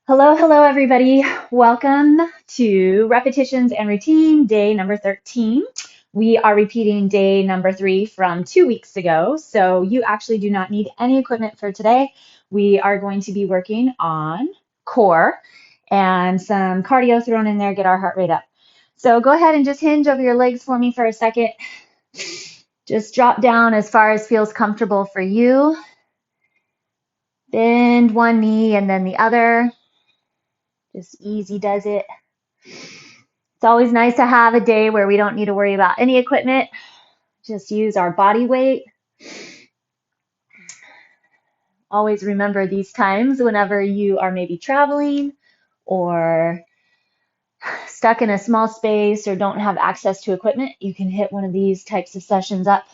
Hello, hello, everybody. Welcome to Repetitions and Routine, day number 13. We are repeating day number 3 from 2 weeks ago, so you actually do not need any equipment for today. We are going to be working on core and some cardio thrown in there, get our heart rate up. So go ahead and just hinge over your legs for me for a second. Just drop down as far as feels comfortable for you. Bend one knee and then the other. Just easy does it. It's always nice to have a day where we don't need to worry about any equipment. Just use our body weight. Always remember these times whenever you are maybe traveling or stuck in a small space or don't have access to equipment, you can hit one of these types of sessions up.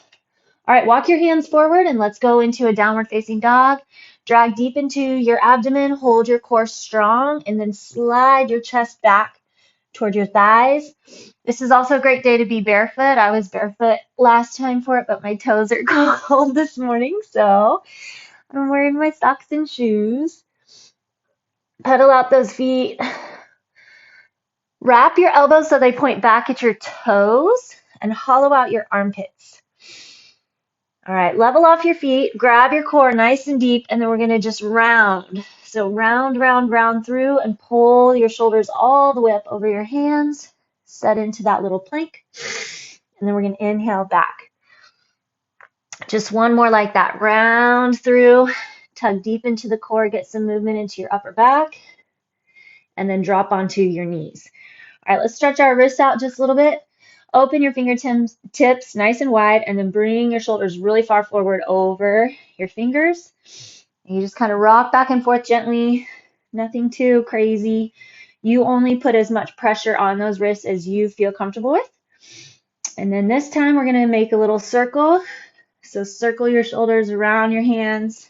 All right, walk your hands forward and let's go into a downward facing dog. Drag deep into your abdomen, hold your core strong, and then slide your chest back toward your thighs. This is also a great day to be barefoot. I was barefoot last time for it, but my toes are cold this morning, so I'm wearing my socks and shoes. Pedal out those feet. Wrap your elbows so they point back at your toes and hollow out your armpits. All right, level off your feet, grab your core nice and deep, and then we're going to just round. So round, round, round through and pull your shoulders all the way up over your hands. Set into that little plank. And then we're going to inhale back. Just one more like that. Round through, tug deep into the core, get some movement into your upper back, and then drop onto your knees. All right, let's stretch our wrists out just a little bit. Open your fingertips nice and wide, and then bring your shoulders really far forward over your fingers. And you just kind of rock back and forth gently, nothing too crazy. You only put as much pressure on those wrists as you feel comfortable with. And then this time we're going to make a little circle. So circle your shoulders around your hands.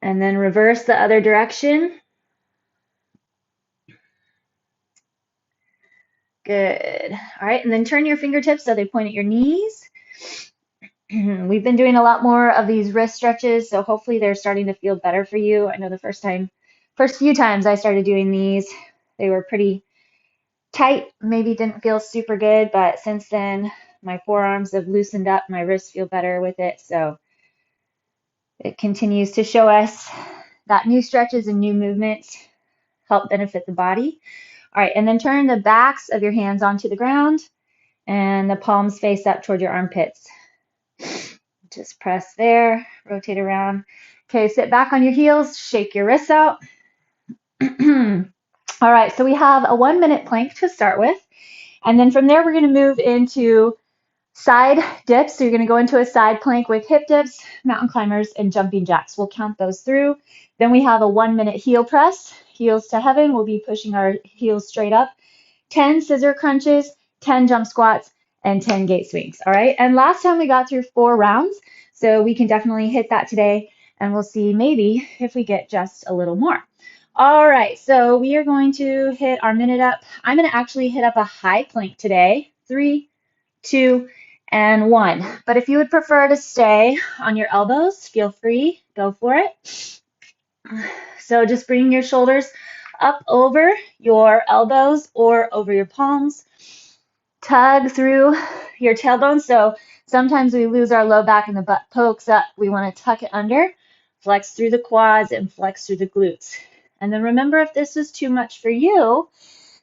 And then reverse the other direction. Good. All right, and then turn your fingertips so they point at your knees. We've been doing a lot more of these wrist stretches, so hopefully they're starting to feel better for you. I know the first few times I started doing these, they were pretty tight, maybe didn't feel super good, but since then my forearms have loosened up, my wrists feel better with it, so it continues to show us that new stretches and new movements help benefit the body. All right, and then turn the backs of your hands onto the ground and the palms face up toward your armpits. Just press there, rotate around. Okay, sit back on your heels, shake your wrists out. All right, so we have a 1-minute plank to start with. And then from there, we're going to move into side dips. So you're going to go into a side plank with hip dips, mountain climbers, and jumping jacks. We'll count those through. Then we have a 1-minute heel press, heels to heaven. We'll be pushing our heels straight up. 10 scissor crunches, 10 jump squats, and 10 gate swings. All right. And last time we got through 4 rounds, so we can definitely hit that today, and we'll see maybe if we get just a little more. All right. So we are going to hit our minute up. I'm going to actually hit up a high plank today. 3, 2, and 1. But if you would prefer to stay on your elbows, feel free, go for it. So just bring your shoulders up over your elbows or over your palms. Tug through your tailbone. So sometimes we lose our low back and the butt pokes up. We want to tuck it under, flex through the quads, and flex through the glutes. And then remember, if this is too much for you,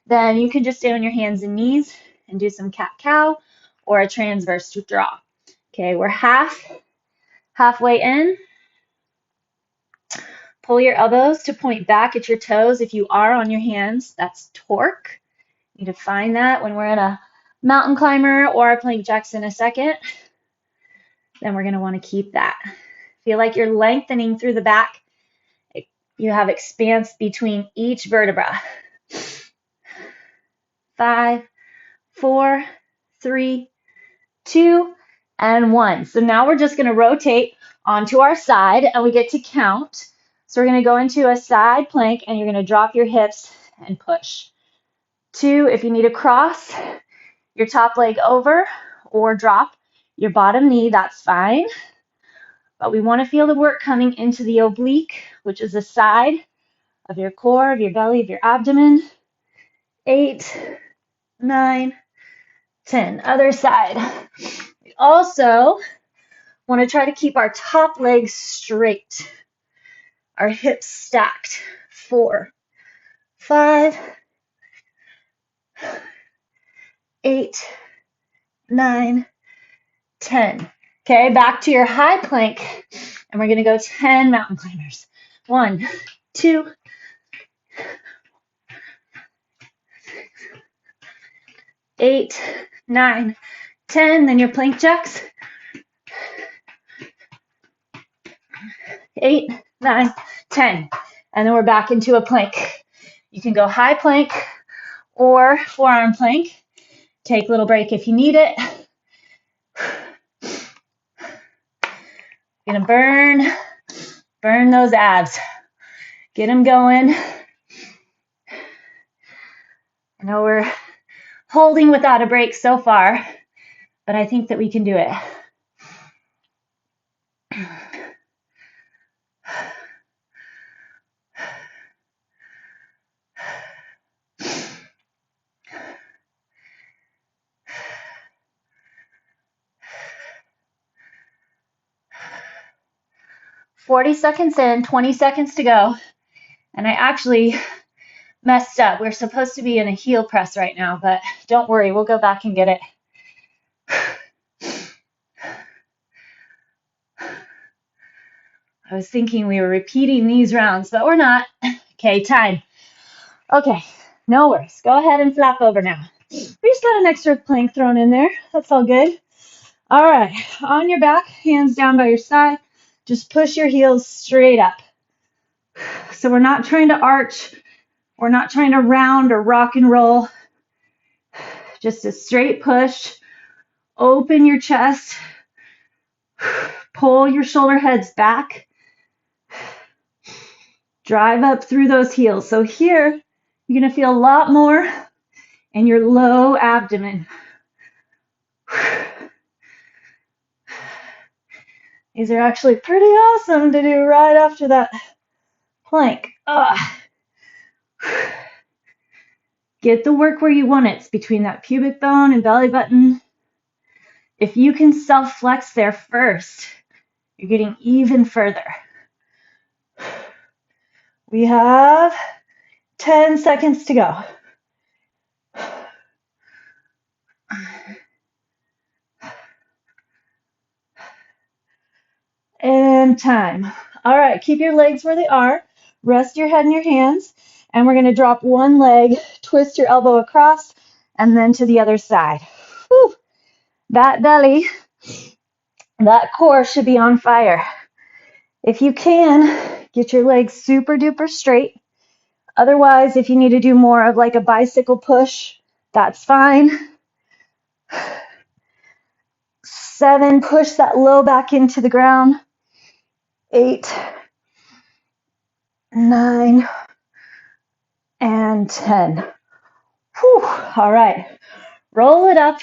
then you can just stay on your hands and knees and do some cat-cow or a transverse draw. Okay, we're halfway in. Pull your elbows to point back at your toes. If you are on your hands, that's torque. You need to find that when we're in a mountain climber or a plank jacks in a second. Then we're going to want to keep that. Feel like you're lengthening through the back. You have expanse between each vertebra. 5, 4, 3, 2, and 1. So now we're just going to rotate onto our side and we get to count. So we're going to go into a side plank and you're going to drop your hips and push. 2, if you need to cross your top leg over or drop your bottom knee, that's fine. But we want to feel the work coming into the oblique, which is the side of your core, of your belly, of your abdomen. 8, 9, 10. Other side. We also want to try to keep our top legs straight, our hips stacked. 4, 5, 8, 9, 10. Okay, back to your high plank, and we're going to go 10 mountain climbers. 1, 2, 8, 9, 10. Then your plank jacks. 8, 9, 10. And then we're back into a plank. You can go high plank or forearm plank. Take a little break if you need it. You're gonna burn those abs. Get them going. I know we're holding without a break so far, but I think that we can do it. "40 seconds in, 20 seconds to go." And I actually messed up. We're supposed to be in a heel press right now, but don't worry, we'll go back and get it. I was thinking we were repeating these rounds, but we're not. Okay, time. Okay, no worries. Go ahead and flap over now. We just got an extra plank thrown in there. That's all good. All right, on your back, hands down by your side. Just push your heels straight up. So we're not trying to arch. We're not trying to round or rock and roll. Just a straight push. Open your chest. Pull your shoulder heads back. Drive up through those heels. So here, you're going to feel a lot more in your low abdomen. These are actually pretty awesome to do right after that plank. Get the work where you want it. It's between that pubic bone and belly button. If you can self-flex there first, you're getting even further. We have 10 seconds to go. And time. All right, keep your legs where they are. Rest your head in your hands. And we're going to drop one leg, twist your elbow across, and then to the other side. Whew. That belly, that core should be on fire. If you can, get your legs super duper straight. Otherwise, if you need to do more of like a bicycle push, that's fine. 7, push that low back into the ground. 8, 9, and 10. Whew. All right, roll it up,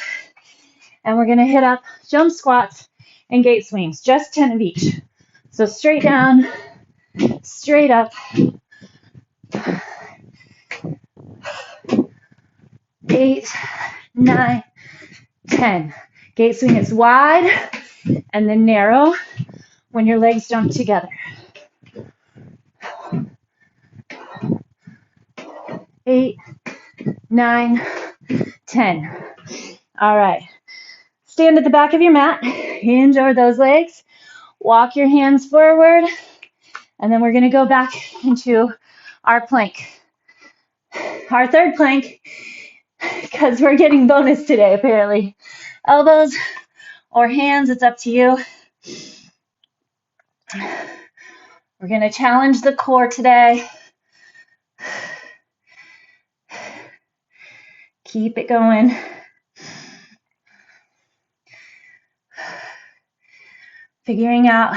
and we're gonna hit up jump squats and gate swings, just 10 of each. So straight down, straight up. 8, 9, 10. Gate swing is wide and then narrow when your legs jump together. 8, 9, 10. All right. Stand at the back of your mat. Hinge over those legs. Walk your hands forward. And then we're going to go back into our plank. Our third plank, because we're getting bonus today, apparently. Elbows or hands, it's up to you. We're going to challenge the core today. Keep it going. Figuring out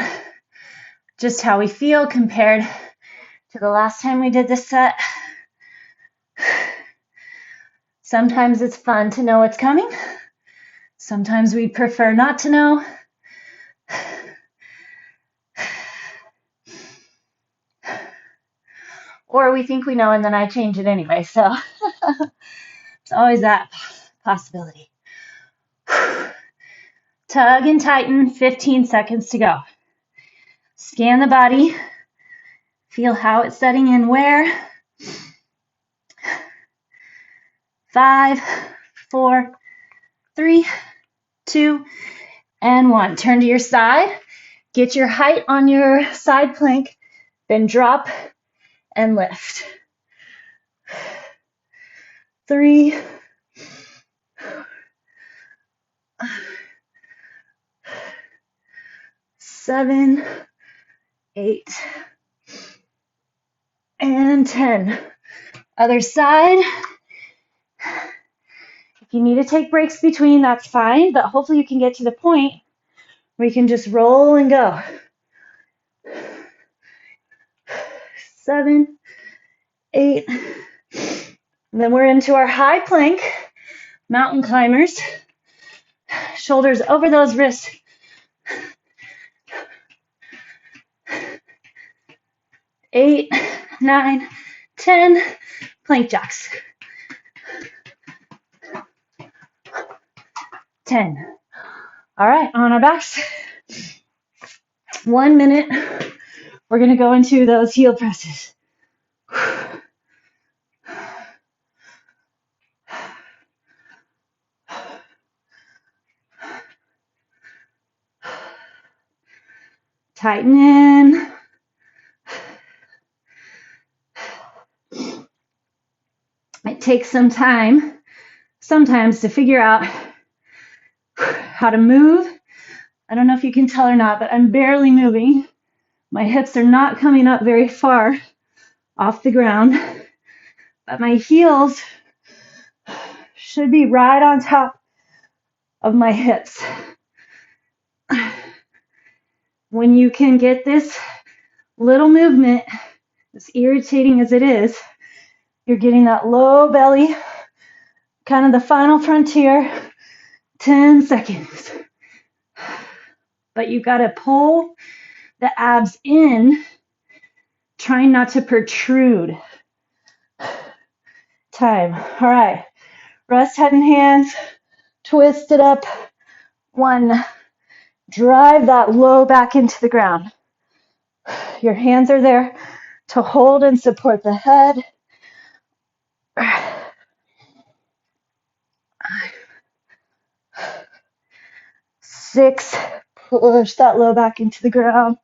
just how we feel compared to the last time we did this set. Sometimes it's fun to know what's coming. Sometimes we'd prefer not to know. Or we think we know and then I change it anyway. So it's always that possibility. Tug and tighten, 15 seconds to go. Scan the body. Feel how it's setting in where. 5, 4, 3, 2, and 1. Turn to your side. Get your height on your side plank, then drop and lift. 3, 7, 8, and 10. Other side. If you need to take breaks between, that's fine, but hopefully you can get to the point where you can just roll and go. 7, 8, and then we're into our high plank, mountain climbers. Shoulders over those wrists. 8, 9, 10, plank jacks. 10. All right, on our backs. 1 minute. We're going to go into those heel presses. Tighten in. It takes some time sometimes to figure out how to move. I don't know if you can tell or not, but I'm barely moving. My hips are not coming up very far off the ground, but my heels should be right on top of my hips. When you can get this little movement, as irritating as it is, you're getting that low belly, kind of the final frontier, 10 seconds. But you got to pull the abs in, trying not to protrude. Time. All right. Rest head and hands. Twist it up. 1. Drive that low back into the ground. Your hands are there to hold and support the head. 6. Push that low back into the ground.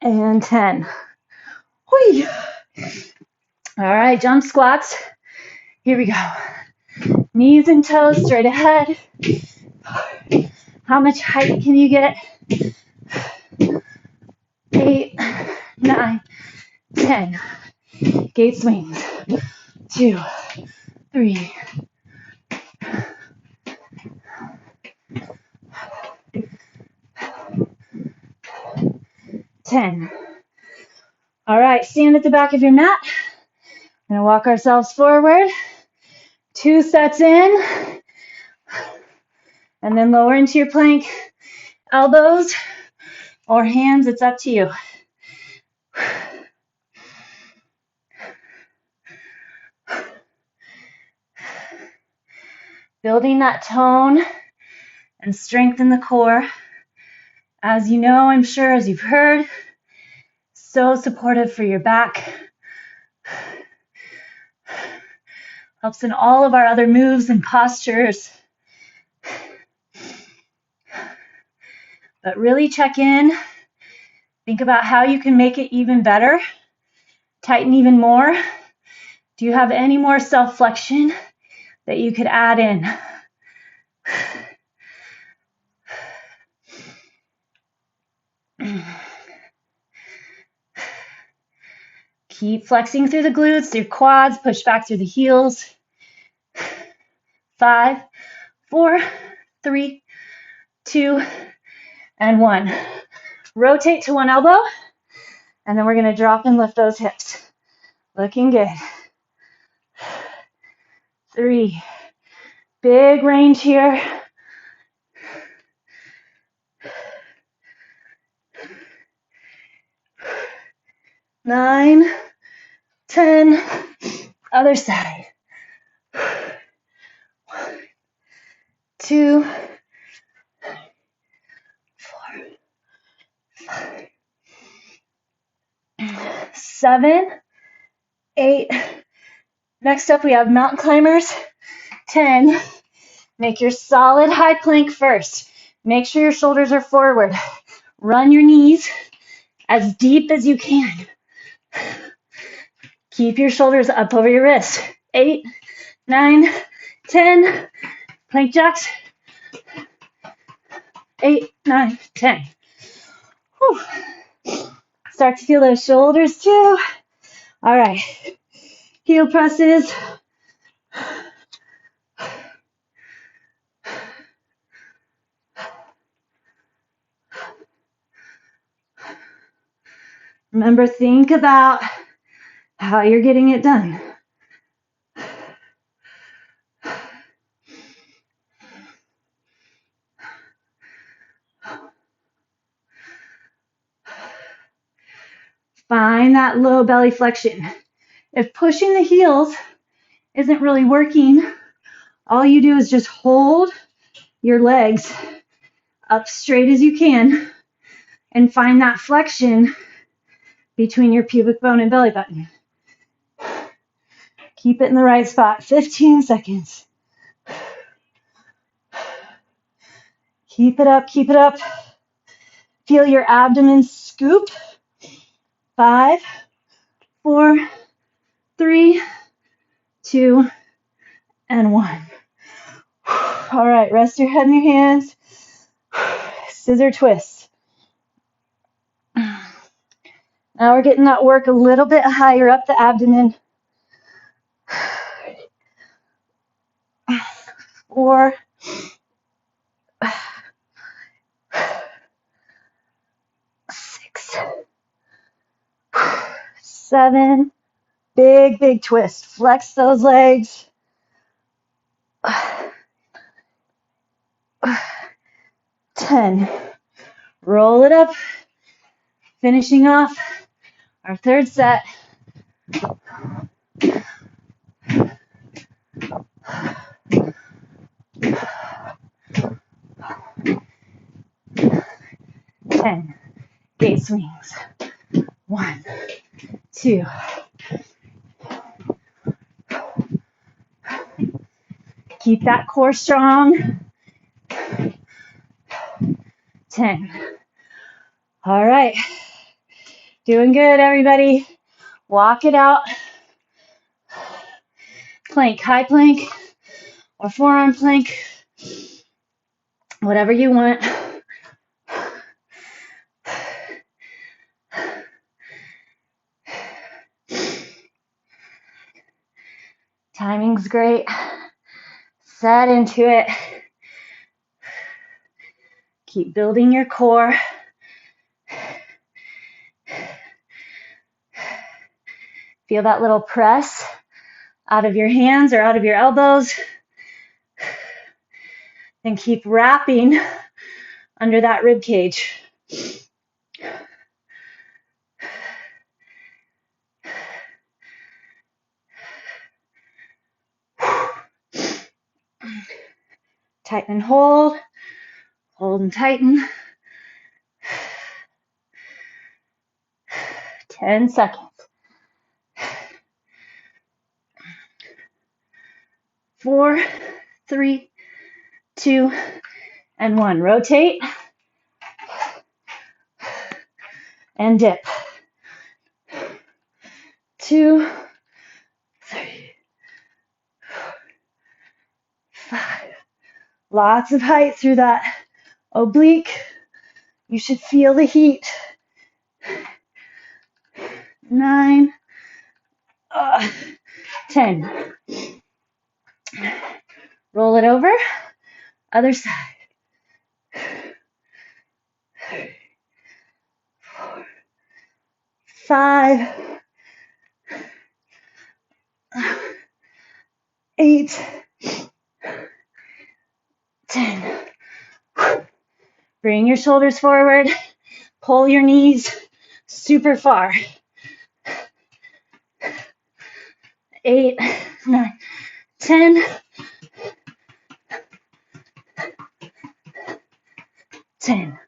And 10. Whee. All right, jump squats. Here we go. Knees and toes straight ahead. How much height can you get? 8, 9, 10. Gate swings. 2, 3. 10. All right, stand at the back of your mat. We're going to walk ourselves forward. 2 sets in. And then lower into your plank. Elbows or hands, it's up to you. Building that tone and strength in the core. As you know, I'm sure, as you've heard, so supportive for your back. Helps in all of our other moves and postures. But really check in. Think about how you can make it even better. Tighten even more. Do you have any more self-flexion that you could add in? Keep flexing through the glutes, your quads, push back through the heels. 5, 4, 3, 2, and 1. Rotate to one elbow, and then we're going to drop and lift those hips. Looking good. 3. Big range here. 9, 10, other side. 2, 4, 5, 7, 8. Next up, we have mountain climbers. 10. Make your solid high plank first. Make sure your shoulders are forward. Run your knees as deep as you can. Keep your shoulders up over your wrist. 8, 9, 10. Plank jacks. 8, 9, 10. Whew. Start to feel those shoulders too. All right. Heel presses. Remember, think about how you're getting it done. Find that low belly flexion. If pushing the heels isn't really working, all you do is just hold your legs up straight as you can and find that flexion between your pubic bone and belly button. Keep it in the right spot. 15 seconds. Keep it up, keep it up. Feel your abdomen scoop. 5, 4, 3, 2, and 1. All right, rest your head in your hands. Scissor twist. Now we're getting that work a little bit higher up the abdomen. 4, 6, 7. Big, big twist. Flex those legs. 10. Roll it up. Finishing off our third set. Ten. Gate swings. 1, 2. Keep that core strong. 10. All right. Doing good, everybody. Walk it out. Plank, high plank, or forearm plank. Whatever you want. Timing's great. Set into it. Keep building your core. Feel that little press out of your hands or out of your elbows. Then keep wrapping under that rib cage. Tighten and hold. Hold and tighten. 10 seconds. 4, 3, 2, and 1. Rotate and dip. 2, 3, 4, 5. Lots of height through that oblique. You should feel the heat. 9, 10. Roll it over. Other side. 3, 4, 5, 8, 10. Bring your shoulders forward. Pull your knees super far. 8, 9, 10. 10.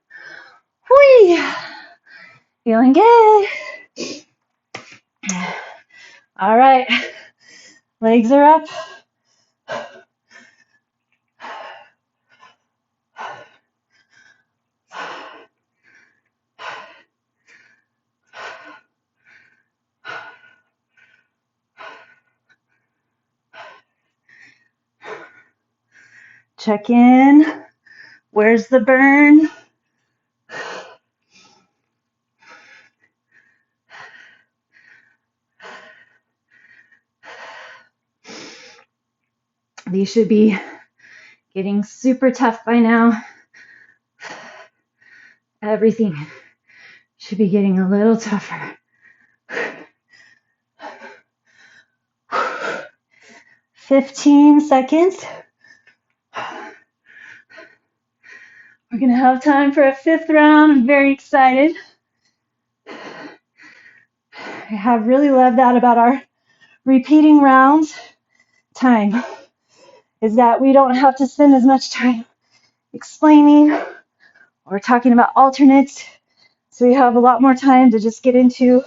Whee! Feeling good. All right. Legs are up. Check in. Where's the burn? These should be getting super tough by now. Everything should be getting a little tougher. 15 seconds. We're going to have time for a 5th round. I'm very excited. I have really loved that about our repeating rounds time, is that we don't have to spend as much time explaining or talking about alternates. So we have a lot more time to just get into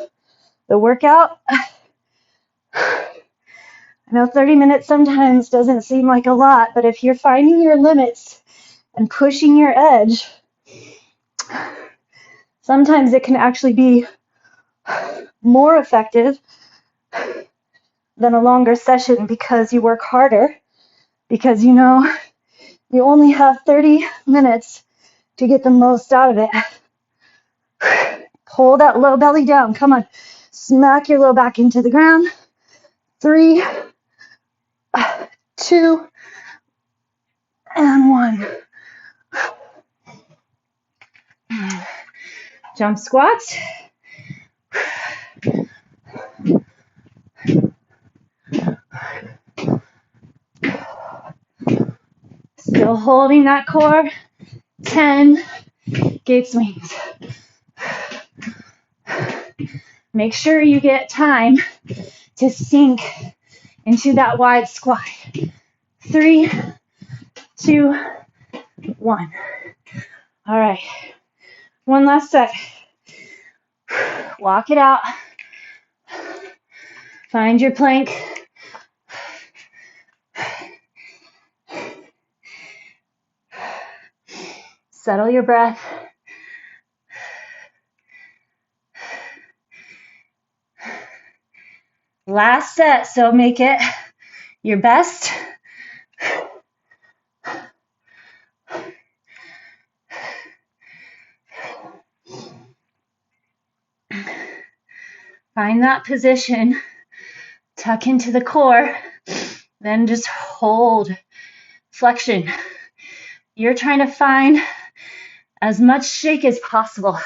the workout. I know 30 minutes sometimes doesn't seem like a lot, but if you're finding your limits and pushing your edge, sometimes it can actually be more effective than a longer session because you work harder, because you know you only have 30 minutes to get the most out of it. Pull that low belly down. Come on. Smack your low back into the ground. 3, 2, and 1. Jump squats. Still holding that core. 10 gate swings. Make sure you get time to sink into that wide squat. 3, 2, 1. All right. One last set. Walk it out. Find your plank. Settle your breath. Last set, so make it your best. Find that position. Tuck into the core. Then just hold. Flexion. You're trying to find as much shake as possible.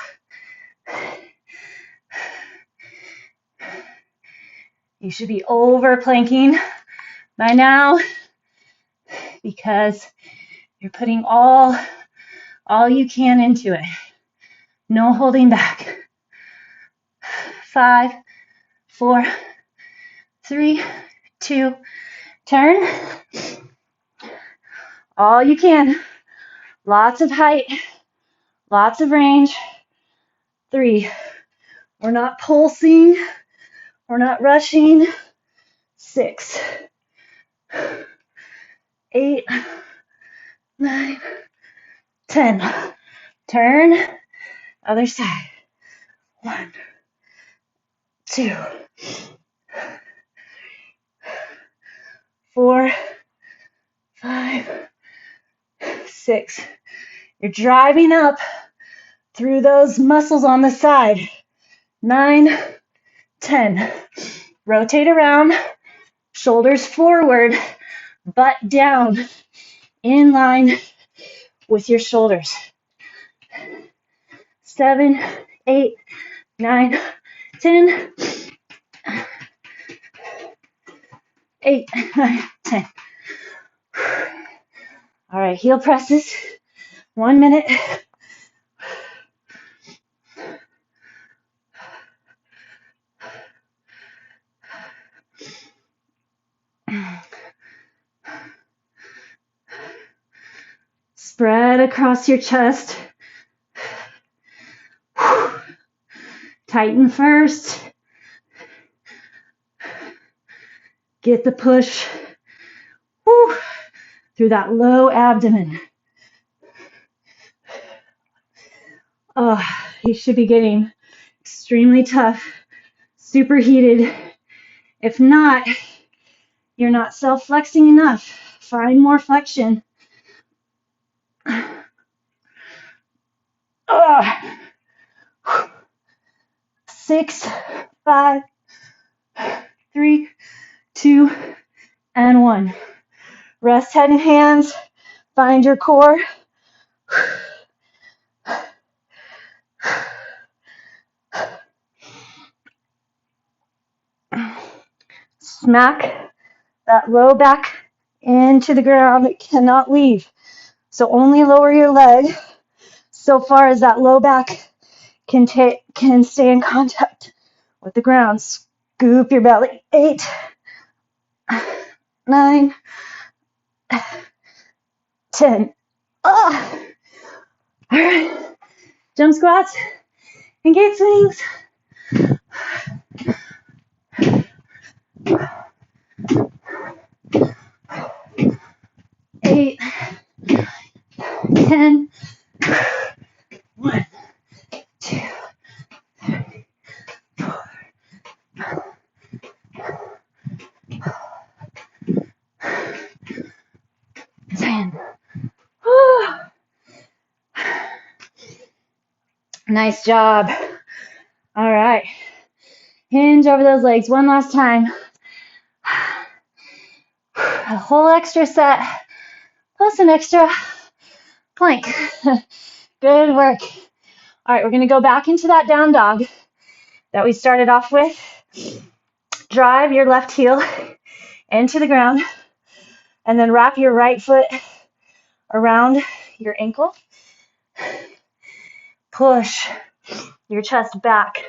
You should be over planking by now because you're putting all you can into it. No holding back. 5, 4, 3, 2, turn. All you can. Lots of height, lots of range. 3, we're not pulsing, we're not rushing. 6, 8, 9, 10. Turn, other side. 1, 2, 4, 5, 6. You're driving up through those muscles on the side. 9, 10. Rotate around, shoulders forward, butt down, in line with your shoulders. 7, 8, 9, 10. 8, 9, 10. All right, heel presses. 1 minute. head across your chest. Tighten first. Get the push through that low abdomen. Oh, you should be getting extremely tough, super heated. If not, you're not self-flexing enough. Find more flexion. 6, 5, 3, 2, and 1. Rest head and hands. Find your core. Smack that low back into the ground. It cannot leave. So only lower your leg so far as that low back can stay in contact with the ground. Scoop your belly. 8, 9, 10. All right. Jump squats and gate swings. 8, 10. 1, 2, 3, 4. 10. Nice job. All right. Hinge over those legs one last time. A whole extra set plus an extra plank. Good work. All right, we're going to go back into that down dog that we started off with. Drive your left heel into the ground and then wrap your right foot around your ankle. Push your chest back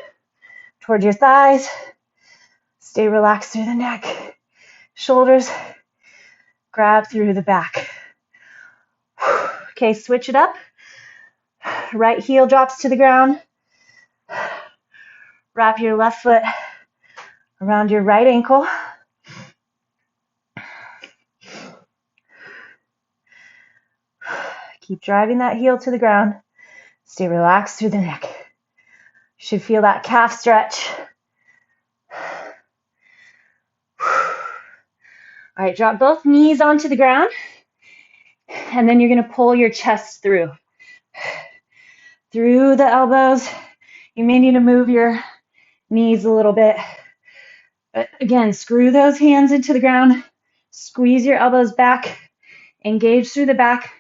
toward your thighs. Stay relaxed through the neck. Shoulders grab through the back. Okay, switch it up. Right heel drops to the ground. Wrap your left foot around your right ankle. Keep driving that heel to the ground. Stay relaxed through the neck. You should feel that calf stretch. All right, drop both knees onto the ground, and then you're going to pull your chest through the elbows. You may need to move your knees a little bit. But again, screw those hands into the ground. Squeeze your elbows back. Engage through the back.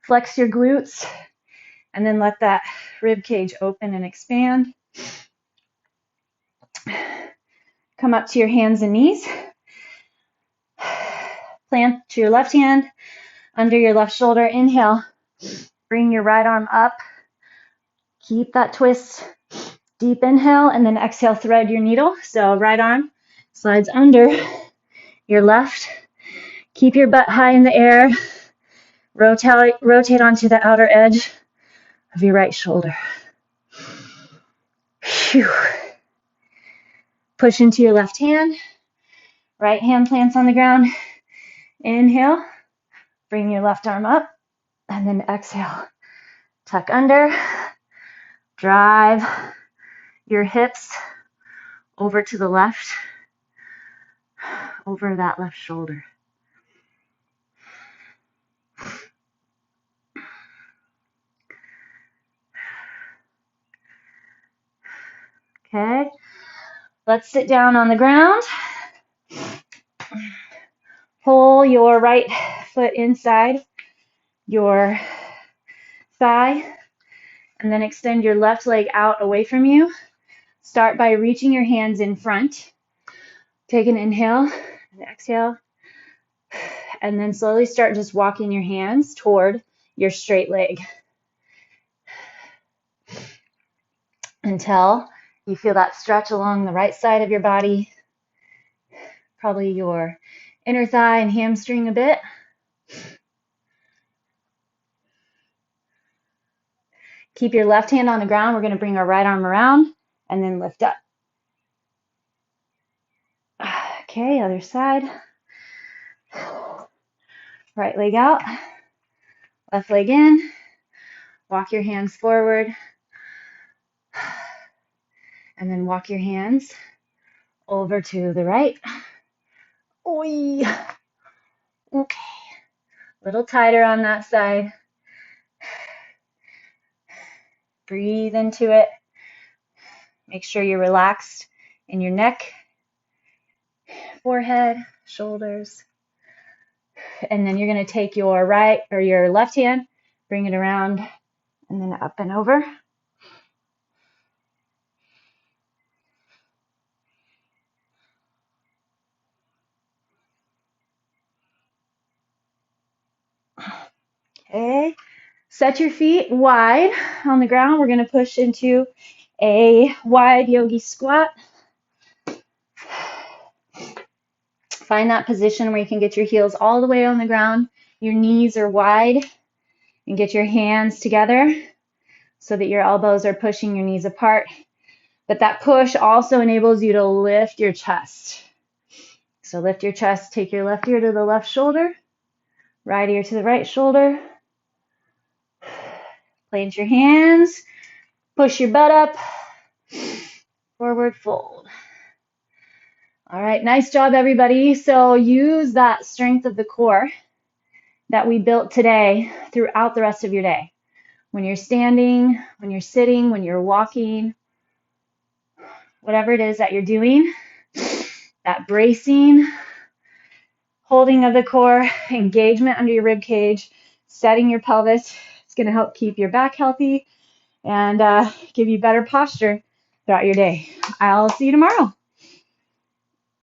Flex your glutes. And then let that rib cage open and expand. Come up to your hands and knees. Plant your left hand under your left shoulder. Inhale. Bring your right arm up. Keep that twist. Deep inhale, and then exhale, thread your needle. So right arm slides under your left. Keep your butt high in the air. Rotate onto the outer edge of your right shoulder. Phew. Push into your left hand. Right hand plants on the ground. Inhale. Bring your left arm up. And then exhale. Tuck under. Drive your hips over to the left, over that left shoulder. Okay, let's sit down on the ground. Pull your right foot inside your thigh, and then extend your left leg out away from you. Start by reaching your hands in front. Take an inhale and exhale, and then slowly start just walking your hands toward your straight leg until you feel that stretch along the right side of your body, probably your inner thigh and hamstring a bit. Keep your left hand on the ground. We're going to bring our right arm around and then lift up. Okay, other side. Right leg out, left leg in. Walk your hands forward. And then walk your hands over to the right. Oi. Okay. A little tighter on that side. Breathe into it. Make sure you're relaxed in your neck, forehead, shoulders. And then you're going to take your right or your left hand, bring it around, and then up and over. Okay. Set your feet wide on the ground. We're going to push into a wide yogi squat. Find that position where you can get your heels all the way on the ground. Your knees are wide, and get your hands together so that your elbows are pushing your knees apart. But that push also enables you to lift your chest. So lift your chest, take your left ear to the left shoulder, right ear to the right shoulder. Plant your hands, push your butt up, forward fold. All right, nice job, everybody. So use that strength of the core that we built today throughout the rest of your day. When you're standing, when you're sitting, when you're walking, whatever it is that you're doing, that bracing, holding of the core, engagement under your rib cage, setting your pelvis. It's going to help keep your back healthy and give you better posture throughout your day. I'll see you tomorrow.